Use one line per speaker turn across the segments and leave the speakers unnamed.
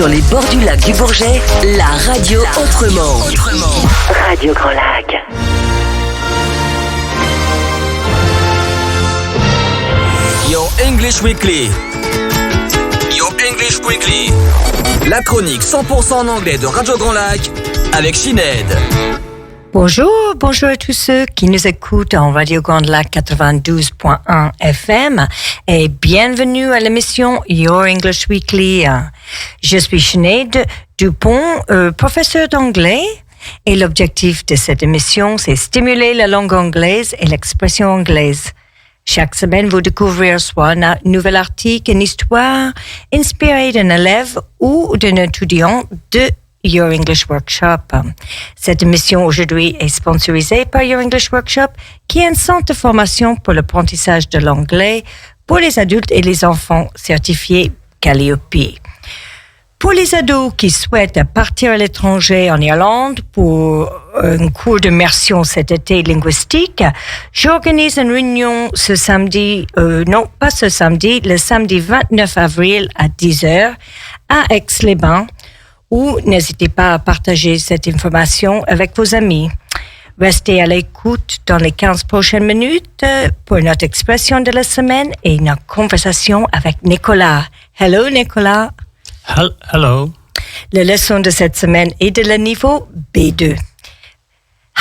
Sur les bords du lac du Bourget, la radio autrement. Radio Grand Lac.
Your English Weekly. Your English Weekly. La chronique 100% en anglais de Radio Grand Lac avec Sinead.
Bonjour à tous ceux qui nous écoutent en Radio Grand Lac 92.1 FM et bienvenue à l'émission Your English Weekly. Je suis Sinead Dupont, professeur d'anglais, et l'objectif de cette émission, c'est stimuler la langue anglaise et l'expression anglaise. Chaque semaine, vous découvrirez soit un nouvel article, une histoire inspirée d'un élève ou d'un étudiant de Your English Workshop. Cette émission aujourd'hui est sponsorisée par Your English Workshop, qui est un centre de formation pour l'apprentissage de l'anglais pour les adultes et les enfants certifiés Calliope. Pour les ados qui souhaitent partir à l'étranger en Irlande pour un cours d'immersion cet été linguistique, j'organise une réunion ce samedi, le samedi 29 avril à 10h à Aix-les-Bains, ou n'hésitez pas à partager cette information avec vos amis. Restez à l'écoute dans les 15 prochaines minutes pour notre expression de la semaine et notre conversation avec Nicolas. Hello, Nicolas.
Hello.
La leçon de cette semaine est de le niveau B2.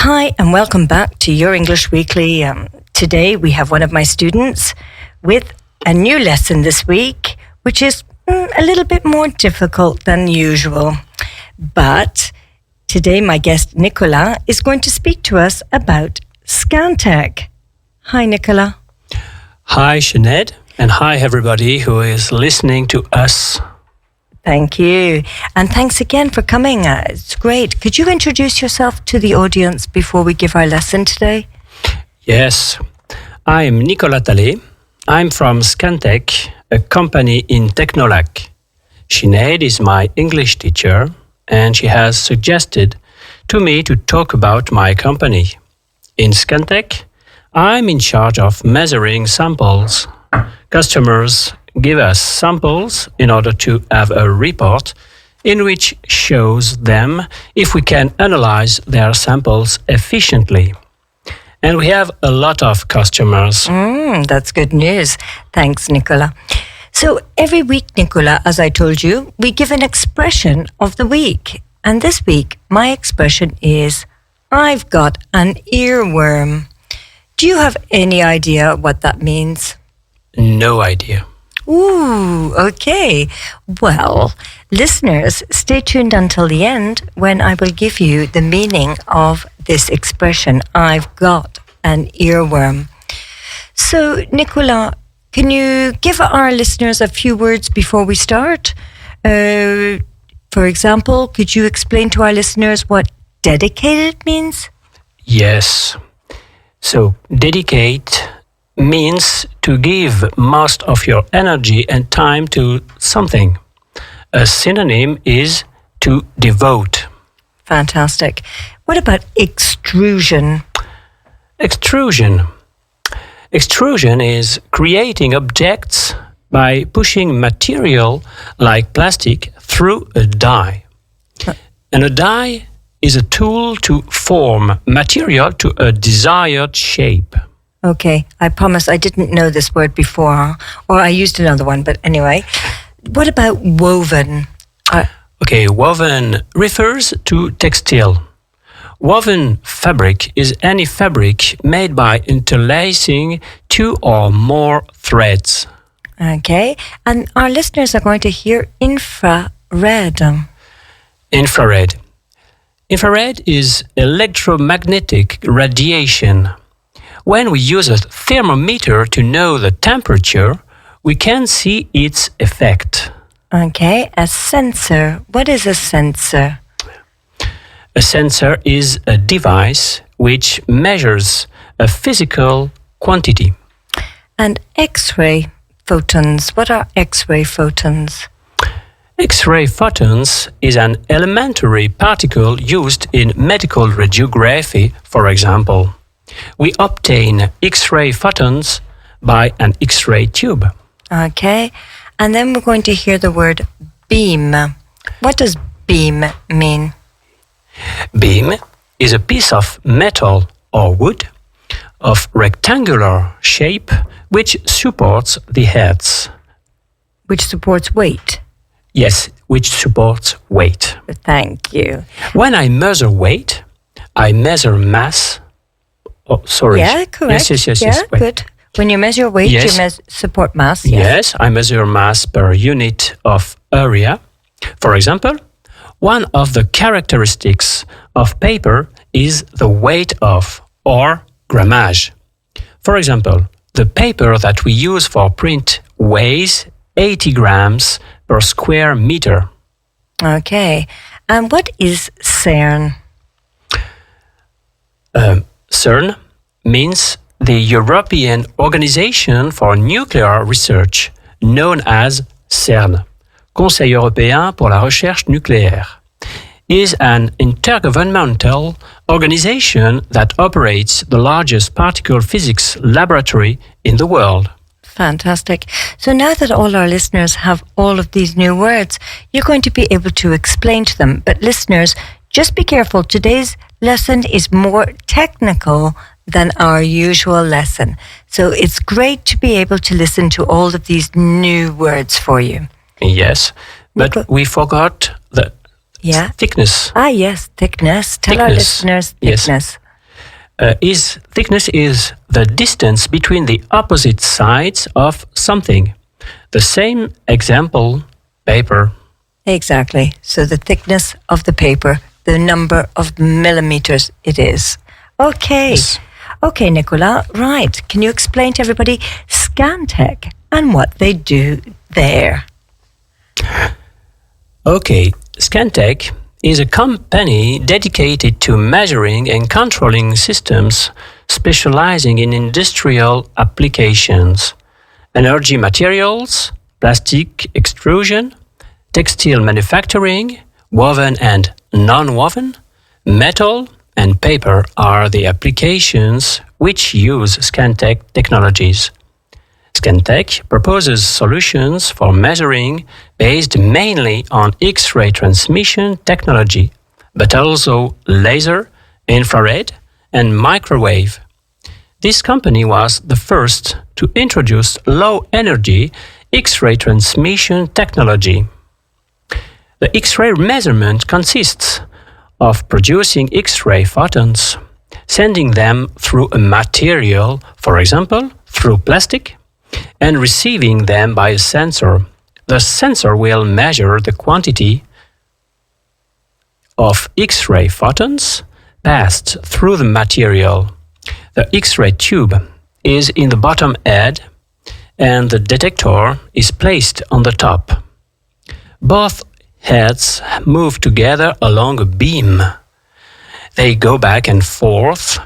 Hi and welcome back to Your English Weekly. Today we have one of my students with a new lesson this week, which is a little bit more difficult than usual. But today my guest Nicolas is going to speak to us about Scantech. Hi, Nicolas.
Hi, Sinead, and hi everybody who is listening to us.
Thank you. And thanks again for coming. It's great. Could you introduce yourself to the audience before we give our lesson today?
Yes, I'm Nicolas Talley. I'm from Scantech, a company in Aix-les-Bains. Sinead is my English teacher, and she has suggested to me to talk about my company. In Scantech, I'm in charge of measuring samples. Customers give us samples in order to have a report in which shows them if we can analyze their samples efficiently. And we have a lot of customers.
That's good news. Thanks, Nicolas. So every week, Nicolas, as I told you, we give an expression of the week. And this week, my expression is, I've got an earworm. Do you have any idea what that means?
No idea.
Ooh, okay. Well, listeners, stay tuned until the end when I will give you the meaning of this expression, I've got an earworm. So, Nicolas, can you give our listeners a few words before we start? For example, could you explain to our listeners what dedicated means?
Yes. So, dedicate means to give most of your energy and time to something. A synonym is to devote.
Fantastic. What about extrusion?
Extrusion. Extrusion is creating objects by pushing material like plastic through a die. And a die is a tool to form material to a desired shape.
Okay, I promise I didn't know this word before, or I used another one, but anyway. What about woven?
Okay, woven refers to textile. Woven fabric is any fabric made by interlacing two or more threads.
Okay, and our listeners are going to hear infrared.
Infrared. Infrared is electromagnetic radiation. When we use a thermometer to know the temperature, we can see its effect.
Okay, a sensor. What is a sensor?
A sensor is a device which measures a physical quantity.
And X-ray photons. What are X-ray photons?
X-ray photons is an elementary particle used in medical radiography, for example. We obtain X-ray photons by an X-ray tube.
Okay, and then we're going to hear the word beam. What does beam mean?
Beam is a piece of metal or wood of rectangular shape which supports the heads.
Which supports weight.
Yes, which supports weight.
Thank you.
When I measure weight, I measure mass. Oh, sorry.
Yeah, correct.
Yes.
Yeah,
Wait.
good. When you measure weight,
Yes.
you support mass.
Yes, I measure mass per unit of area. For example, one of the characteristics of paper is the weight of, or grammage. For example, the paper that we use for print weighs 80 grams per square meter.
Okay. And what is CERN?
CERN means the European Organization for Nuclear Research, known as CERN, Conseil européen pour la recherche nucléaire, is an intergovernmental organization that operates the largest particle physics laboratory in the world.
Fantastic. So now that all our listeners have all of these new words, you're going to be able to explain to them. But listeners, just be careful. Today's lesson is more technical than our usual lesson. So it's great to be able to listen to all of these new words for you.
Yes, but we forgot the thickness.
Ah, yes, thickness. Tell our listeners thickness.
Yes. Thickness is the distance between the opposite sides of something. The same example, paper.
Exactly. So the thickness of the paper, the number of millimeters it is. Okay.
Yes.
Okay, Nicolas, right. Can you explain to everybody Scantech and what they do there?
Okay, Scantech is a company dedicated to measuring and controlling systems specializing in industrial applications, energy materials, plastic extrusion, textile manufacturing, woven and non-woven, metal, and paper are the applications which use Scantech technologies. Scantech proposes solutions for measuring based mainly on X-ray transmission technology, but also laser, infrared, and microwave. This company was the first to introduce low-energy X-ray transmission technology. The X-ray measurement consists of producing X-ray photons, sending them through a material, for example, through plastic, and receiving them by a sensor. The sensor will measure the quantity of X-ray photons passed through the material. The X-ray tube is in the bottom head and the detector is placed on the top. Both heads move together along a beam. They go back and forth.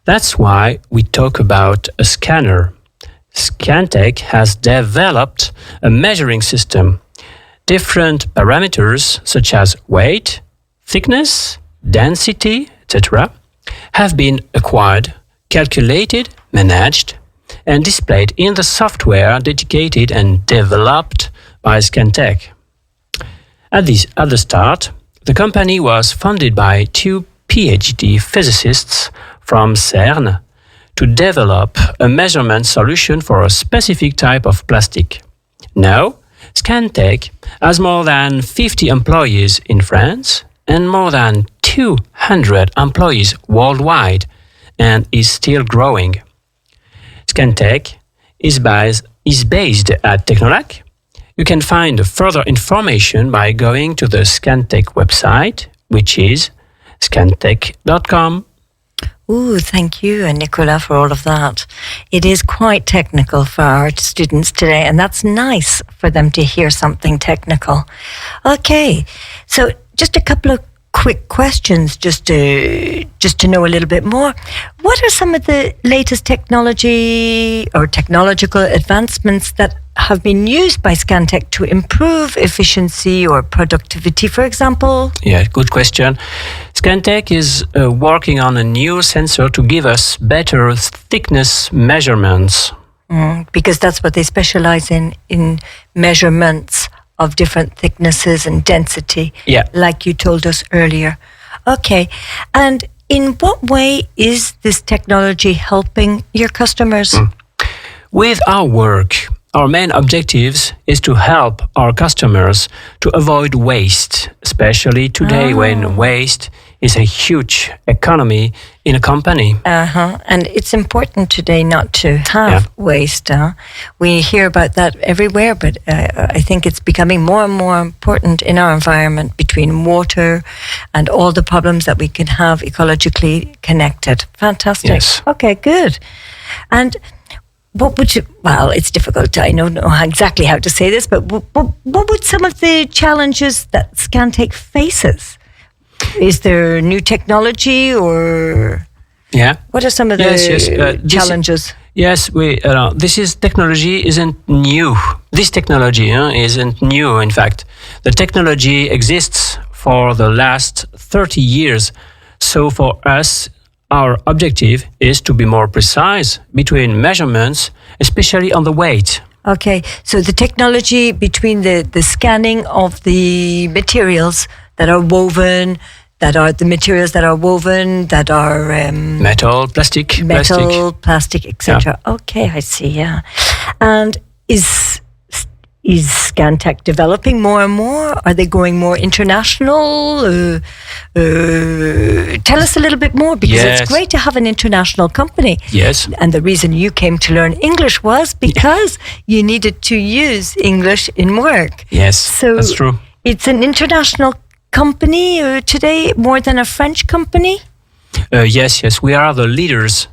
That's why we talk about a scanner. Scantech has developed a measuring system. Different parameters such as weight, thickness, density, etc. have been acquired, calculated, managed, and displayed in the software dedicated and developed by Scantech. At the start, the company was funded by two PhD physicists from CERN to develop a measurement solution for a specific type of plastic. Now, Scantech has more than 50 employees in France and more than 200 employees worldwide and is still growing. Scantech is based at Technolac. You can find further information by going to the Scantech website, which is scantech.com.
Ooh, thank you, Nicolas, for all of that. It is quite technical for our students today, and that's nice for them to hear something technical. Okay, so just a couple of quick questions just to know a little bit more. What are some of the latest technology or technological advancements that have been used by Scantech to improve efficiency or productivity, for example?
Yeah, good question. Scantech is working on a new sensor to give us better thickness measurements.
Because that's what they specialize in measurements of different thicknesses and density,
Yeah.
like you told us earlier. Okay, and in what way is this technology helping your customers?
With our work, our main objectives is to help our customers to avoid waste, especially today when waste is a huge economy in a company.
And it's important today not to have waste. We hear about that everywhere, but I think it's becoming more and more important in our environment between water and all the problems that we can have ecologically connected. Fantastic.
Yes.
Okay, good. And what would you, well, it's difficult, I don't know exactly how to say this, but what would some of the challenges that Scantech faces? Is there new technology or what are some of the challenges?
This technology isn't new. This technology isn't new, in fact. The technology exists for the last 30 years. So for us, our objective is to be more precise between measurements, especially on the weight.
Okay, so the technology between the scanning of the materials that are woven, that are the materials that are woven, that are
metal, plastic,
etc. Yeah. Okay, I see. Yeah, and is Scantech developing more and more? Are they going more international? Tell us a little bit more, because it's great to have an international company.
Yes.
And the reason you came to learn English was because you needed to use English in work.
Yes,
so
that's true.
It's an international company today, more than a French company?
Yes. We are the leaders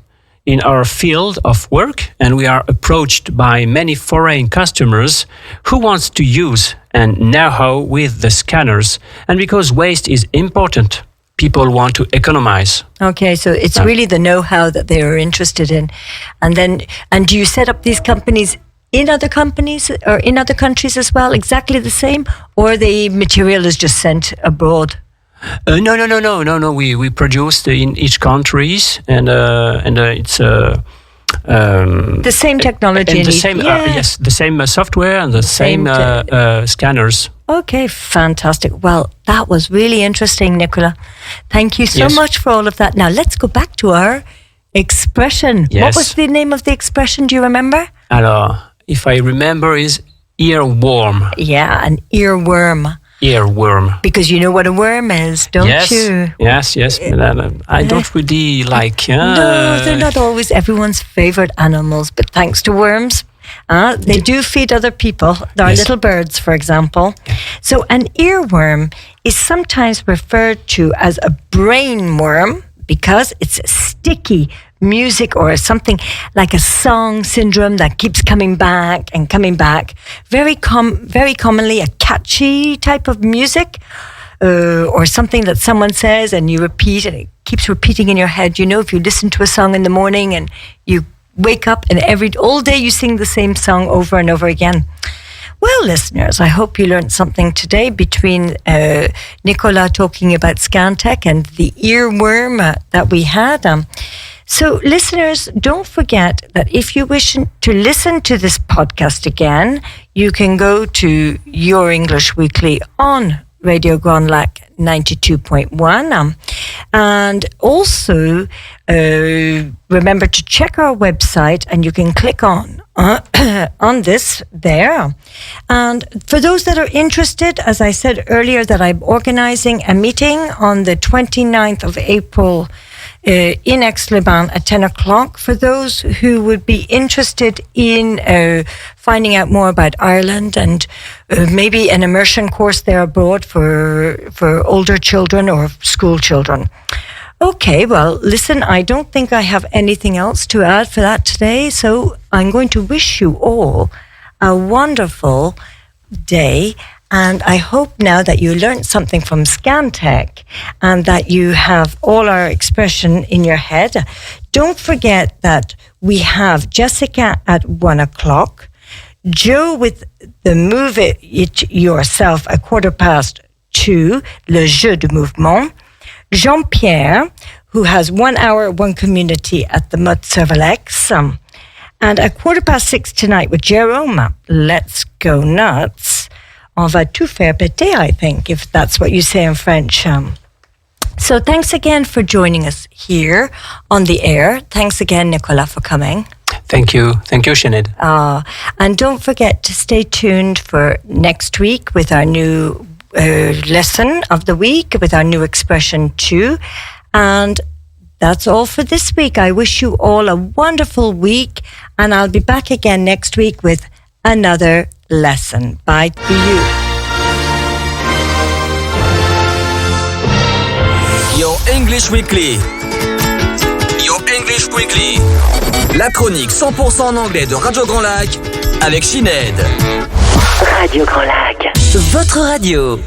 in our field of work, and we are approached by many foreign customers who wants to use and know-how with the scanners. And because waste is important, people want to economize.
Okay, so it's really the know-how that they are interested in. And do you set up these companies in other companies or in other countries as well, exactly the same, or the material is just sent abroad?
No. We produce in each countries, and it's
the same technology
and the same the same software and the same scanners.
Okay, fantastic. Well, that was really interesting, Nicolas. Thank you so much for all of that. Now let's go back to our expression.
Yes.
What was the name of the expression? Do you remember?
Alors, if I remember, is earworm.
Yeah, an earworm.
Earworm.
Because you know what a worm is, don't you?
Yes. I don't really like...
No, they're not always everyone's favorite animals, but thanks to worms, they do feed other people. There are little birds, for example.
Yeah.
So an earworm is sometimes referred to as a brain worm because it's sticky music or something like a song syndrome that keeps coming back and coming back. Very commonly a catchy type of music or something that someone says and you repeat and it keeps repeating in your head. You know, if you listen to a song in the morning and you wake up and all day you sing the same song over and over again. Well, listeners, I hope you learned something today between Nicolas talking about Scantech and the earworm that we had. So, listeners, don't forget that if you wish to listen to this podcast again, you can go to Your English Weekly on Radio Grand Lac 92.1. And also, remember to check our website and you can click on this there. And for those that are interested, as I said earlier, that I'm organizing a meeting on the 29th of April in Aix-les-Bains at 10 o'clock. For those who would be interested in finding out more about Ireland and maybe an immersion course there abroad for older children or school children. Okay, well, listen, I don't think I have anything else to add for that today, so I'm going to wish you all a wonderful day. And I hope now that you learned something from Scantech and that you have all our expression in your head. Don't forget that we have Jessica at 1 o'clock, Joe with the Move It Yourself at 2:15, Le Jeu de Mouvement, Jean-Pierre, who has 1 hour, one community at the Mode Cervelex, and at 6:15 tonight with Jerome, Let's Go Nuts, on va tout faire péter, I think, if that's what you say in French. So thanks again for joining us here on the air. Thanks again, Nicolas, for coming.
Thank you. Thank you, Sinead.
And don't forget to stay tuned for next week with our new lesson of the week, with our new expression too. And that's all for this week. I wish you all a wonderful week, and I'll be back again next week with another lesson. Bye to you.
Your English Weekly. Your English Weekly. La chronique 100% en anglais de Radio Grand Lac avec Sinead.
Radio Grand Lac. Votre radio.